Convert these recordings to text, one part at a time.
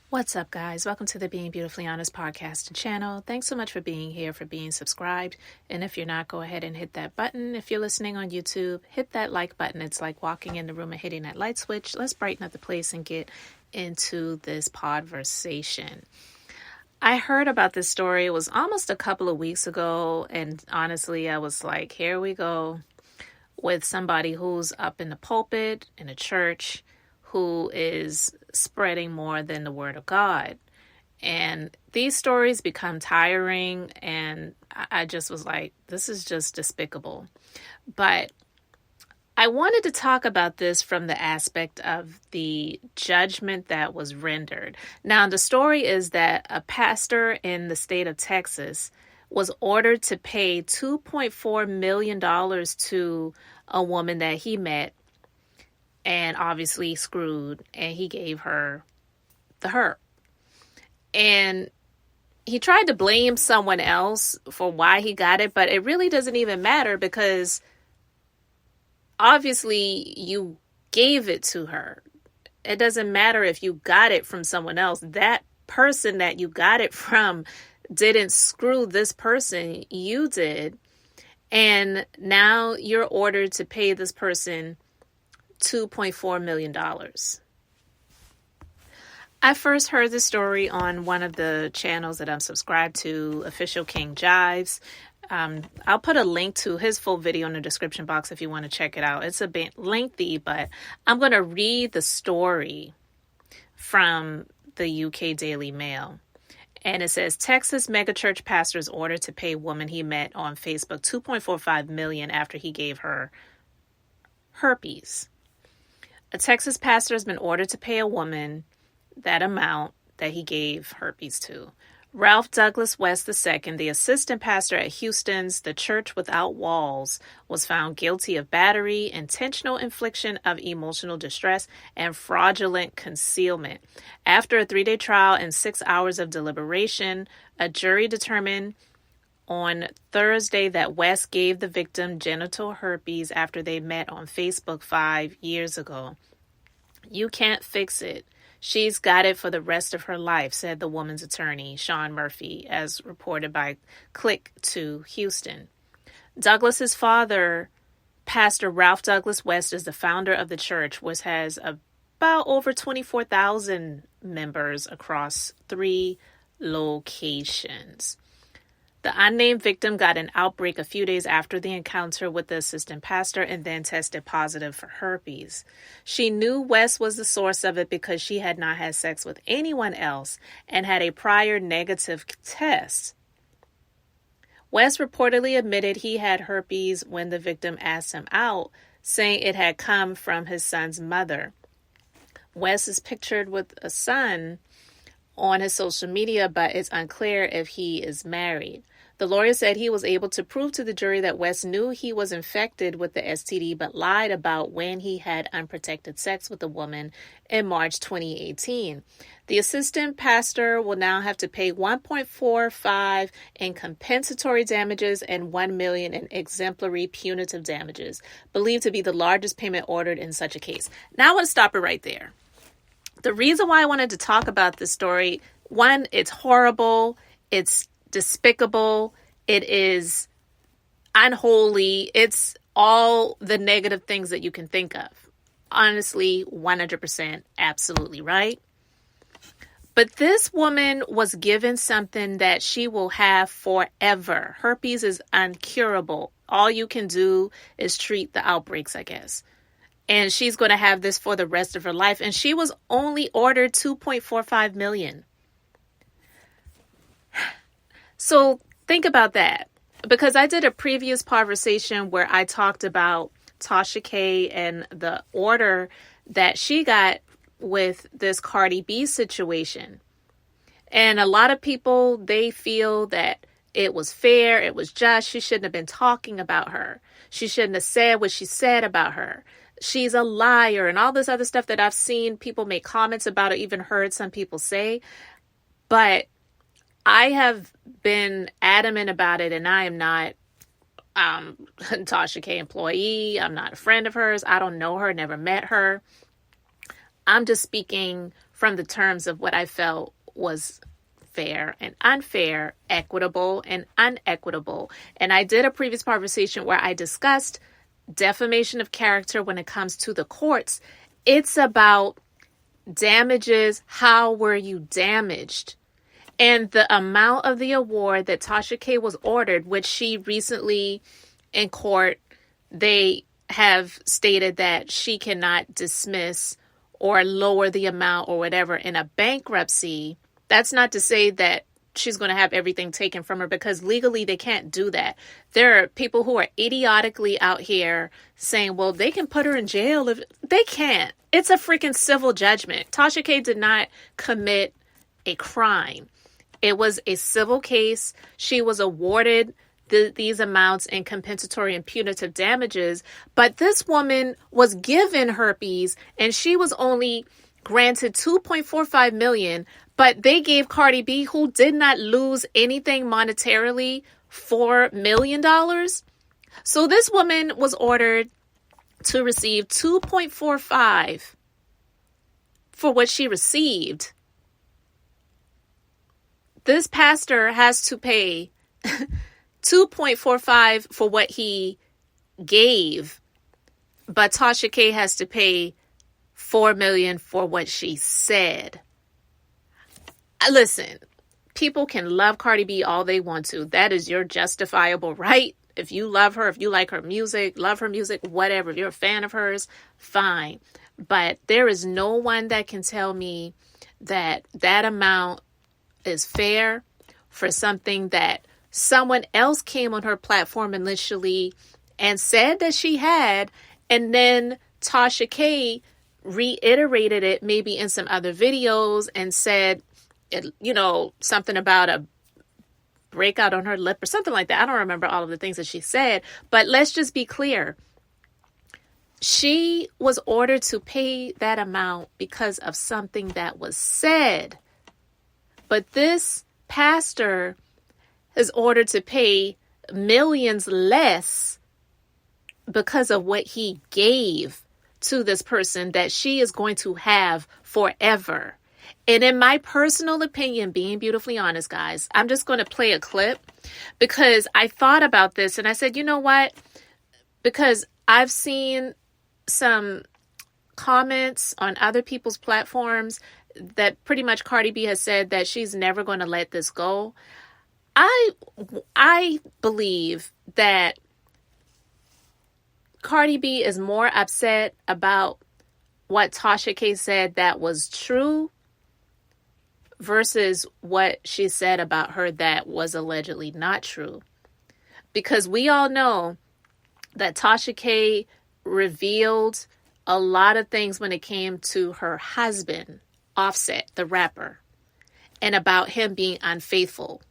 What's up, guys? Welcome to the Being Beautifully Honest podcast and channel. Thanks so much for being here, for being subscribed. And if you're not, go ahead and hit that button. If you're listening on YouTube, hit that like button. It's like walking in the room and hitting that light switch. Let's brighten up the place and get into this podversation. I heard about this story. It was almost a couple of weeks ago. And honestly, I was like, here we go with somebody who's up in the pulpit in a church who is spreading more than the word of God. And these stories become tiring, and I just was like, this is just despicable. But I wanted to talk about this from the aspect of the judgment that was rendered. Now, the story is that a pastor in the state of Texas was ordered to pay $2.4 million to a woman that he met and obviously screwed, and he gave her the herp. And he tried to blame someone else for why he got it, but it really doesn't even matter because obviously you gave it to her. It doesn't matter if you got it from someone else. That person that you got it from didn't screw this person. You did. And now you're ordered to pay this person $2.4 million. I first heard the story on one of the channels that I'm subscribed to, Official King Jives. I'll put a link to his full video in the description box if you want to check it out. It's a bit lengthy, but I'm going to read the story from the UK Daily Mail. And it says, Texas megachurch pastor is ordered to pay woman he met on Facebook $2.45 million after he gave her herpes. A Texas pastor has been ordered to pay a woman that amount that he gave herpes to. Ralph Douglas West II, the assistant pastor at Houston's The Church Without Walls, was found guilty of battery, intentional infliction of emotional distress, and fraudulent concealment. After a 3-day trial and 6 hours of deliberation, a jury determined on Thursday that West gave the victim genital herpes after they met on Facebook 5 years ago. You can't fix it. She's got it for the rest of her life, said the woman's attorney, Sean Murphy, as reported by Click to Houston. Douglas's father, Pastor Ralph Douglas West, is the founder of the church, which has about over 24,000 members across 3 locations. The unnamed victim got an outbreak a few days after the encounter with the assistant pastor and then tested positive for herpes. She knew West was the source of it because she had not had sex with anyone else and had a prior negative test. West reportedly admitted he had herpes when the victim asked him out, saying it had come from his son's mother. West is pictured with a son on his social media, but it's unclear if he is married. The lawyer said he was able to prove to the jury that West knew he was infected with the STD, but lied about when he had unprotected sex with the woman in March 2018. The assistant pastor will now have to pay $1.45 in compensatory damages and $1 million in exemplary punitive damages, believed to be the largest payment ordered in such a case. Now I want to stop it right there. The reason why I wanted to talk about this story, one, it's horrible, it's despicable, it is unholy, it's all the negative things that you can think of. Honestly, 100% absolutely right. But this woman was given something that she will have forever. Herpes is uncurable. All you can do is treat the outbreaks, I guess. And she's going to have this for the rest of her life. And she was only ordered $2.45 million. So think about that. Because I did a previous conversation where I talked about Tasha K and the order that she got with this Cardi B situation. And a lot of people, they feel that it was fair, it was just, she shouldn't have been talking about her. She shouldn't have said what she said about her. She's a liar and all this other stuff that I've seen people make comments about or even heard some people say. But I have been adamant about it, and I am not Tasha K employee. I'm not a friend of hers. I don't know her, never met her. I'm just speaking from the terms of what I felt was fair and unfair, equitable and unequitable. And I did a previous conversation where I discussed defamation of character when it comes to the courts. It's about damages. How were you damaged? And the amount of the award that Tasha K was ordered, which she recently in court, they have stated that she cannot dismiss or lower the amount or whatever in a bankruptcy. That's not to say that she's going to have everything taken from her, because legally they can't do that. There are people who are idiotically out here saying, well, they can put her in jail. If they can't. It's a freaking civil judgment. Tasha K did not commit a crime. It was a civil case. She was awarded these amounts in compensatory and punitive damages. But this woman was given herpes and she was only granted $2.45 million. But they gave Cardi B, who did not lose anything monetarily, $4 million. So this woman was ordered to receive $2.45 for what she received. This pastor has to pay $2.45 for what he gave, but Tasha K has to pay $4 million for what she said. Listen, people can love Cardi B all they want to. That is your justifiable right. If you love her, if you like her music, love her music, whatever, if you're a fan of hers, fine. But there is no one that can tell me that that amount is fair for something that someone else came on her platform initially and said that she had, and then Tasha K reiterated it maybe in some other videos and said, something about a breakout on her lip or something like that. I don't remember all of the things that she said, but let's just be clear. She was ordered to pay that amount because of something that was said. But this pastor is ordered to pay millions less because of what he gave to this person that she is going to have forever. And in my personal opinion, being beautifully honest, guys, I'm just going to play a clip because I thought about this and I said, you know what? Because I've seen some comments on other people's platforms that pretty much Cardi B has said that she's never going to let this go. I believe that Cardi B is more upset about what Tasha K said that was true versus what she said about her that was allegedly not true. Because we all know that Tasha K revealed a lot of things when it came to her husband, Offset, the rapper, and about him being unfaithful.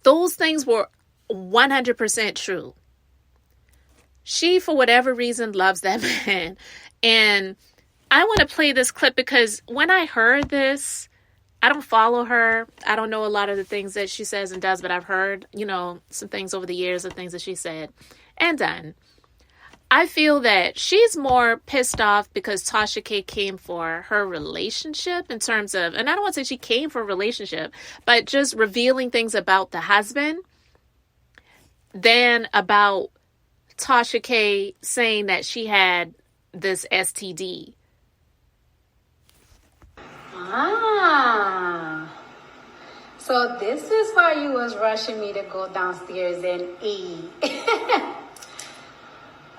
Those things were 100% true. She, for whatever reason, loves that man. And I want to play this clip because when I heard this, I don't follow her. I don't know a lot of the things that she says and does, but I've heard, some things over the years of things that she said and done. I feel that she's more pissed off because Tasha K came for her relationship in terms of, and I don't want to say she came for a relationship, but just revealing things about the husband than about Tasha K saying that she had this STD. So this is why you was rushing me to go downstairs and eat.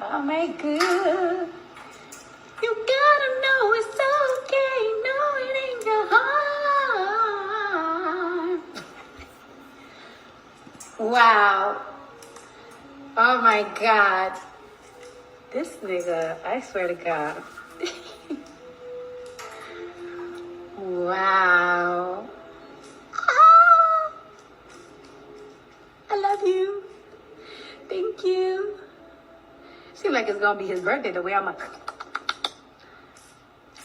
Oh my God. You gotta know it's okay. No, it ain't your heart. Wow. Oh my God. This nigga, I swear to God. Wow. I love you. Thank you. Seems like it's gonna be his birthday the way I'm like,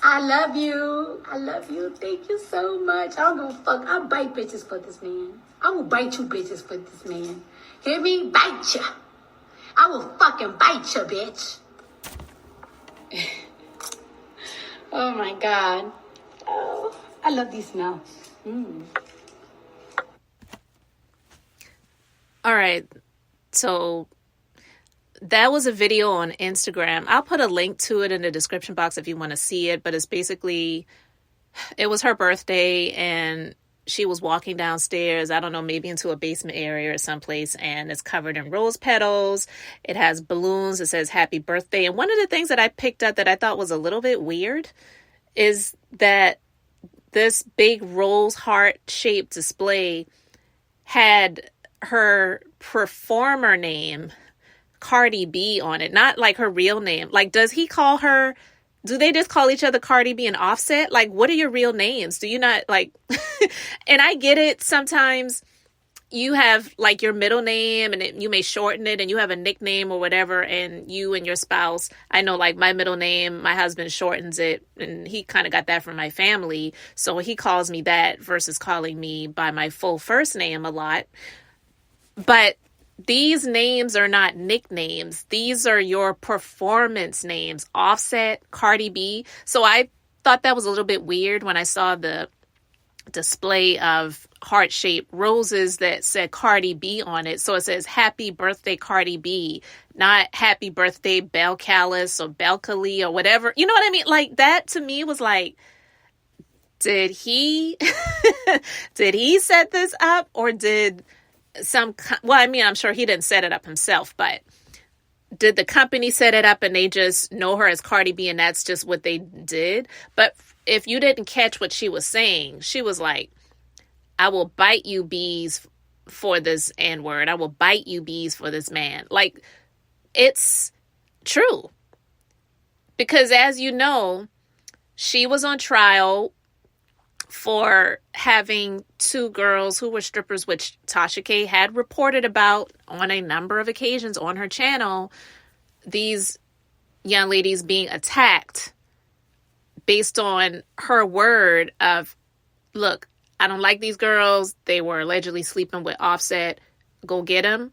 I love you. I love you. Thank you so much. I don't give a fuck. I'll bite bitches for this man. I will bite you bitches for this man. Hear me? Bite ya. I will fucking bite ya, bitch. Oh my God. Oh, I love these smell. All right. So that was a video on Instagram. I'll put a link to it in the description box if you want to see it. But it's basically, it was her birthday and she was walking downstairs, I don't know, maybe into a basement area or someplace, and it's covered in rose petals. It has balloons. It says happy birthday. And one of the things that I picked up that I thought was a little bit weird is that this big rose heart shaped display had her performer name, Cardi B, on it, not like her real name. Like, does he call her? Do they just call each other Cardi B and Offset? Like, what are your real names? Do you not, like, and I get it. Sometimes you have, like, your middle name and you may shorten it and you have a nickname or whatever, and you and your spouse, I know, like, my middle name, my husband shortens it, and he kind of got that from my family. So he calls me that versus calling me by my full first name a lot. But these names are not nicknames. These are your performance names. Offset, Cardi B. So I thought that was a little bit weird when I saw the display of heart-shaped roses that said Cardi B on it. So it says happy birthday Cardi B, not happy birthday Bel Callis or Belcali or whatever. You know what I mean? Like, that to me was like, did he set this up, or did well, I mean, I'm sure he didn't set it up himself, but did the company set it up and they just know her as Cardi B and that's just what they did? But if you didn't catch what she was saying, she was like, I will bite you bees for this N-word. I will bite you bees for this man. Like, it's true. Because as you know, she was on trial for having two girls who were strippers, which Tasha K had reported about on a number of occasions on her channel, these young ladies being attacked based on her word of, look, I don't like these girls. They were allegedly sleeping with Offset. Go get them.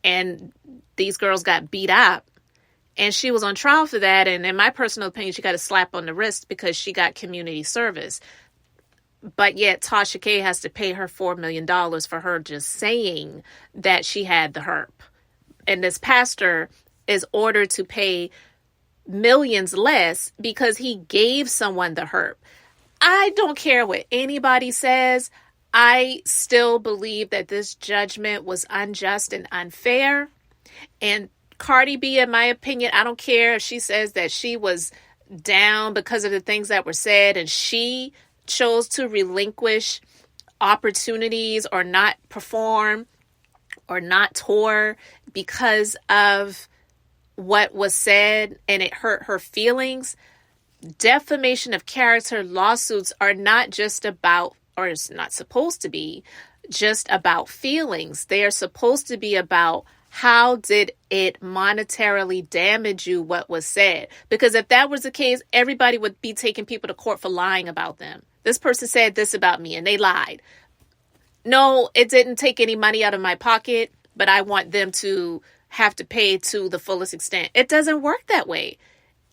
And these girls got beat up. And she was on trial for that. And in my personal opinion, she got a slap on the wrist because she got community service. But yet Tasha K has to pay her $4 million for her just saying that she had the herp. And this pastor is ordered to pay millions less because he gave someone the herp. I don't care what anybody says. I still believe that this judgment was unjust and unfair. And Cardi B, in my opinion, I don't care if she says that she was down because of the things that were said and she chose to relinquish opportunities or not perform or not tour because of what was said and it hurt her feelings. Defamation of character lawsuits are not just about, or it's not supposed to be just about feelings. They are supposed to be about how did it monetarily damage you what was said? Because if that was the case, everybody would be taking people to court for lying about them. This person said this about me and they lied. No, it didn't take any money out of my pocket, but I want them to have to pay to the fullest extent. It doesn't work that way.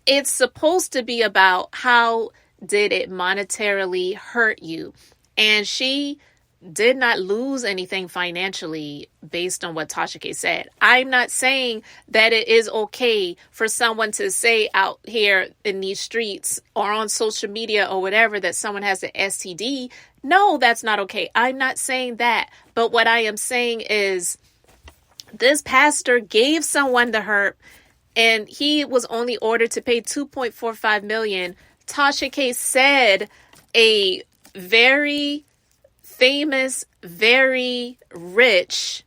It's supposed to be about how did it monetarily hurt you? And she did not lose anything financially based on what Tasha K said. I'm not saying that it is okay for someone to say out here in these streets or on social media or whatever that someone has an STD. No, that's not okay. I'm not saying that. But what I am saying is this pastor gave someone the herp and he was only ordered to pay $2.45 million. Tasha K said a very famous, very rich,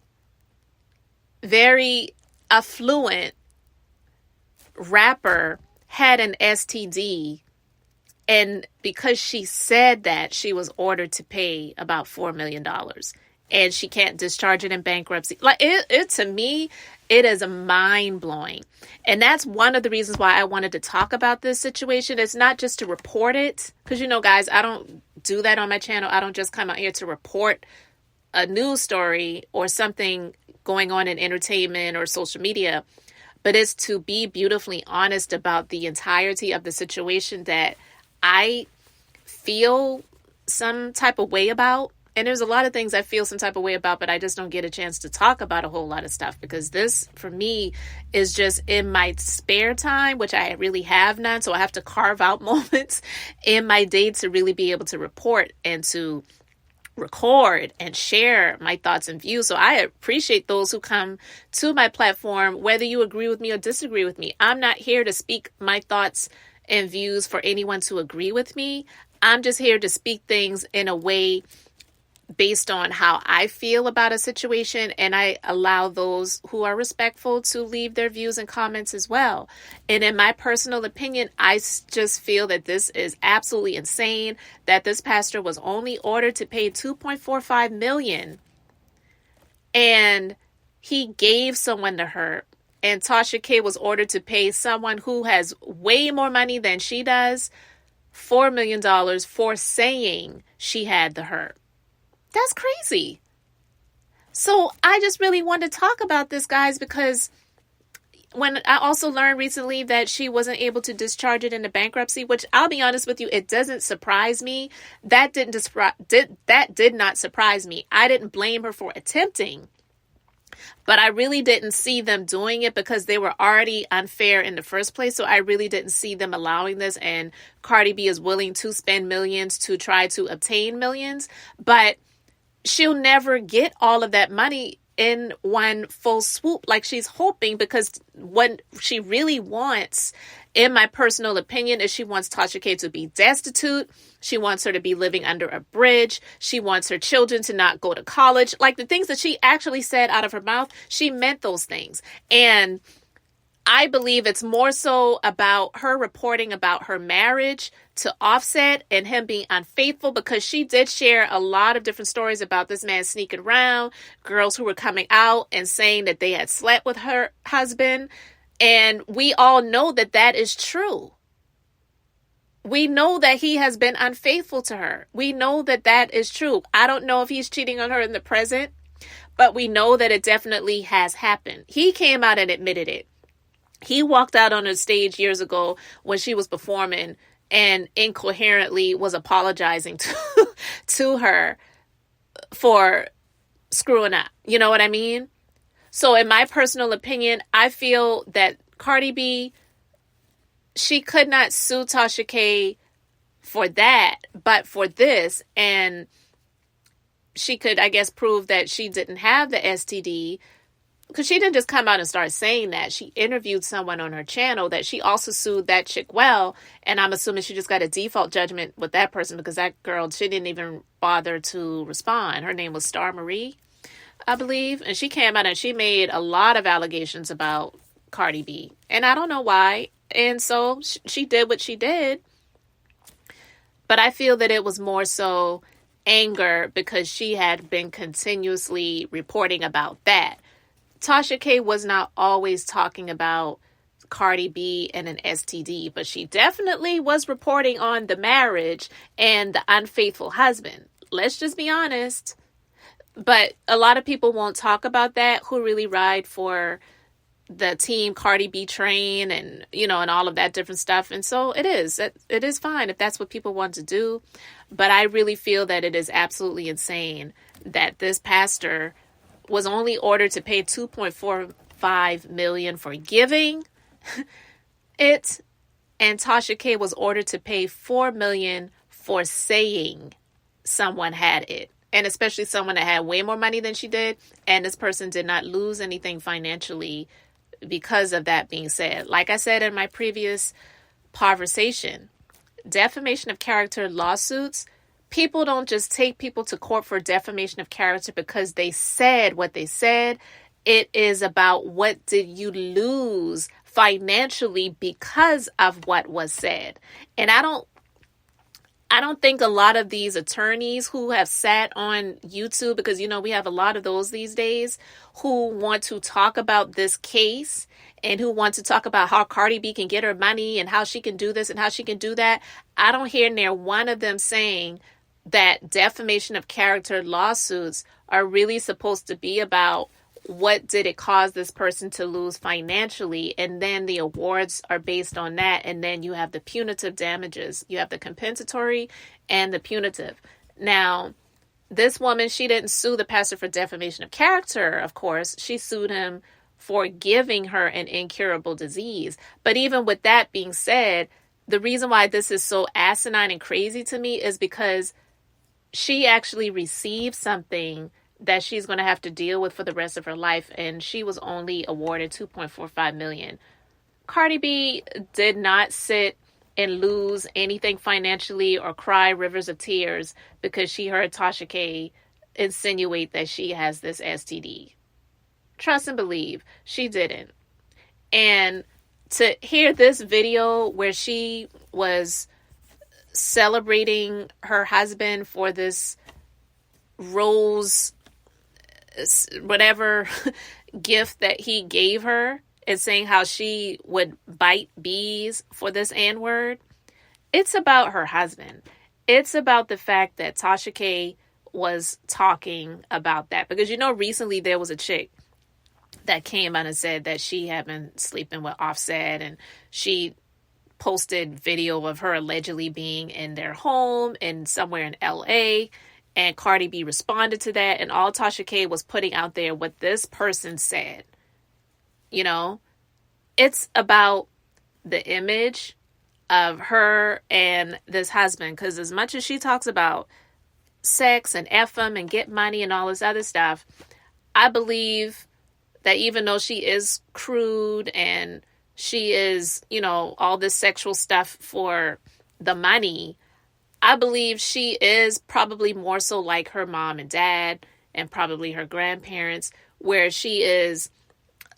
very affluent rapper had an STD. And because she said that, she was ordered to pay about $4 million. And she can't discharge it in bankruptcy. Like it to me, it is mind-blowing. And that's one of the reasons why I wanted to talk about this situation. It's not just to report it. Because, you know, guys, I don't do that on my channel. I don't just come out here to report a news story or something going on in entertainment or social media. But it's to be beautifully honest about the entirety of the situation that I feel some type of way about. And there's a lot of things I feel some type of way about, but I just don't get a chance to talk about a whole lot of stuff, because this, for me, is just in my spare time, which I really have none. So I have to carve out moments in my day to really be able to report and to record and share my thoughts and views. So I appreciate those who come to my platform, whether you agree with me or disagree with me. I'm not here to speak my thoughts and views for anyone to agree with me. I'm just here to speak things in a way based on how I feel about a situation, and I allow those who are respectful to leave their views and comments as well. And in my personal opinion, I just feel that this is absolutely insane, that this pastor was only ordered to pay $2.45 million, and he gave someone to her. And Tasha K was ordered to pay someone who has way more money than she does $4 million for saying she had the herp. That's crazy. So I just really wanted to talk about this, guys, because when I also learned recently that she wasn't able to discharge it into bankruptcy, which I'll be honest with you, it doesn't surprise me. That did not surprise me. I didn't blame her for attempting, but I really didn't see them doing it because they were already unfair in the first place. So I really didn't see them allowing this. And Cardi B is willing to spend millions to try to obtain millions, but she'll never get all of that money in one full swoop like she's hoping, because what she really wants, in my personal opinion, is she wants Tasha K to be destitute. She wants her to be living under a bridge. She wants her children to not go to college. Like the things that she actually said out of her mouth, she meant those things. And I believe it's more so about her reporting about her marriage to Offset and him being unfaithful, because she did share a lot of different stories about this man sneaking around, girls who were coming out and saying that they had slept with her husband. And we all know that that is true. We know that he has been unfaithful to her. We know that that is true. I don't know if he's cheating on her in the present, but we know that it definitely has happened. He came out and admitted it. He walked out on a stage years ago when she was performing and incoherently was apologizing to her for screwing up. You know what I mean? So in my personal opinion, I feel that Cardi B, she could not sue Tasha K for that, but for this. And she could, I guess, prove that she didn't have the STD, because she didn't just come out and start saying that. She interviewed someone on her channel that she also sued that chick well. And I'm assuming she just got a default judgment with that person, because that girl, she didn't even bother to respond. Her name was Star Marie, I believe. And she came out and she made a lot of allegations about Cardi B. And I don't know why. And so she did what she did. But I feel that it was more so anger because she had been continuously reporting about that. Tasha K was not always talking about Cardi B and an STD, but she definitely was reporting on the marriage and the unfaithful husband. Let's just be honest. But a lot of people won't talk about that, who really ride for the team Cardi B train and, and all of that different stuff. And so it is fine if that's what people want to do. But I really feel that it is absolutely insane that this pastor was only ordered to pay $2.45 million for giving it, and Tasha K was ordered to pay $4 million for saying someone had it, and especially someone that had way more money than she did, and this person did not lose anything financially because of that being said. Like I said in my previous conversation, defamation of character lawsuits, people don't just take people to court for defamation of character because they said what they said. It is about what did you lose financially because of what was said. And I don't think a lot of these attorneys who have sat on YouTube, because, we have a lot of those these days, who want to talk about this case and who want to talk about how Cardi B can get her money and how she can do this and how she can do that. I don't hear near one of them saying that defamation of character lawsuits are really supposed to be about what did it cause this person to lose financially? And then the awards are based on that. And then you have the punitive damages. You have the compensatory and the punitive. Now, this woman, she didn't sue the pastor for defamation of character, of course. She sued him for giving her an incurable disease. But even with that being said, the reason why this is so asinine and crazy to me is because she actually received something that she's going to have to deal with for the rest of her life, and she was only awarded $2.45 million. Cardi B did not sit and lose anything financially or cry rivers of tears because she heard Tasha K insinuate that she has this STD. Trust and believe, she didn't. And to hear this video where she was celebrating her husband for this rose, whatever gift that he gave her, and saying how she would bite bees for this N-word, it's about her husband. It's about the fact that Tasha K was talking about that. Because, recently there was a chick that came out and said that she had been sleeping with Offset, and she posted video of her allegedly being in their home and somewhere in LA, and Cardi B responded to that, and all Tasha K was putting out there what this person said. It's about the image of her and this husband, because as much as she talks about sex and FM and get money and all this other stuff, I believe that even though she is crude and she is, all this sexual stuff for the money, I believe she is probably more so like her mom and dad and probably her grandparents, where she is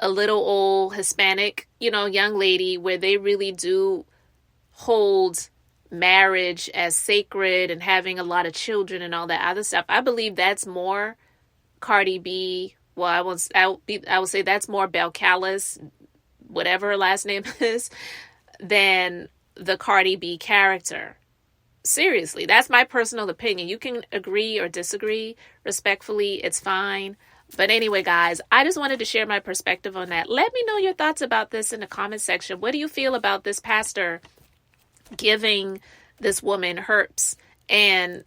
a little old Hispanic, young lady, where they really do hold marriage as sacred and having a lot of children and all that other stuff. I believe that's more Cardi B. Well, I would say that's more Bel Callis, whatever her last name is, than the Cardi B character. Seriously, that's my personal opinion. You can agree or disagree respectfully. It's fine. But anyway, guys, I just wanted to share my perspective on that. Let me know your thoughts about this in the comment section. What do you feel about this pastor giving this woman herpes and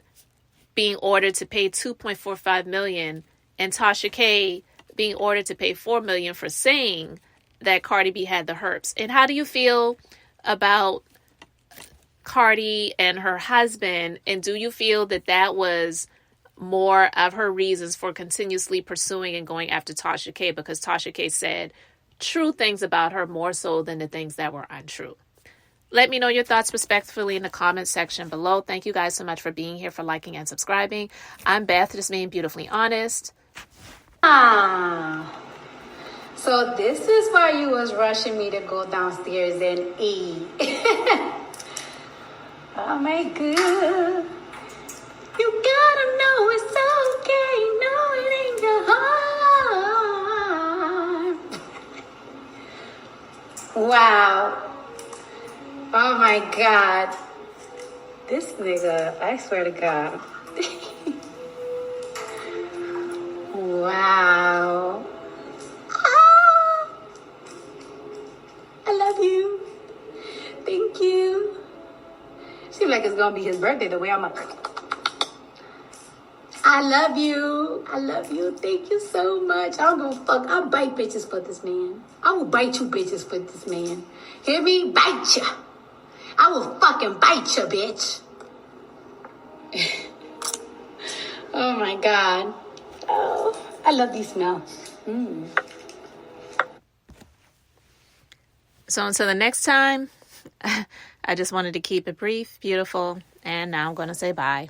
being ordered to pay $2.45 million, and Tasha K being ordered to pay $4 million for saying that Cardi B had the herpes? And how do you feel about Cardi and her husband? And do you feel that that was more of her reasons for continuously pursuing and going after Tasha K? Because Tasha K said true things about her more so than the things that were untrue. Let me know your thoughts respectfully in the comment section below. Thank you guys so much for being here, for liking and subscribing. I'm Beth, just being beautifully honest. So this is why you was rushing me to go downstairs and eat. Oh my God. You gotta know it's okay. No, it ain't your heart. Wow. Oh my God. This nigga, I swear to God. Wow. I love you. Thank you. Seems like it's gonna be his birthday the way I'm like, I love you. I love you. Thank you so much. I don't give a fuck. I'll bite bitches for this man. I will bite you bitches for this man. Hear me? Bite ya. I will fucking bite ya, bitch. Oh my God. Oh, I love these smells. So until the next time, I just wanted to keep it brief, beautiful, and now I'm going to say bye.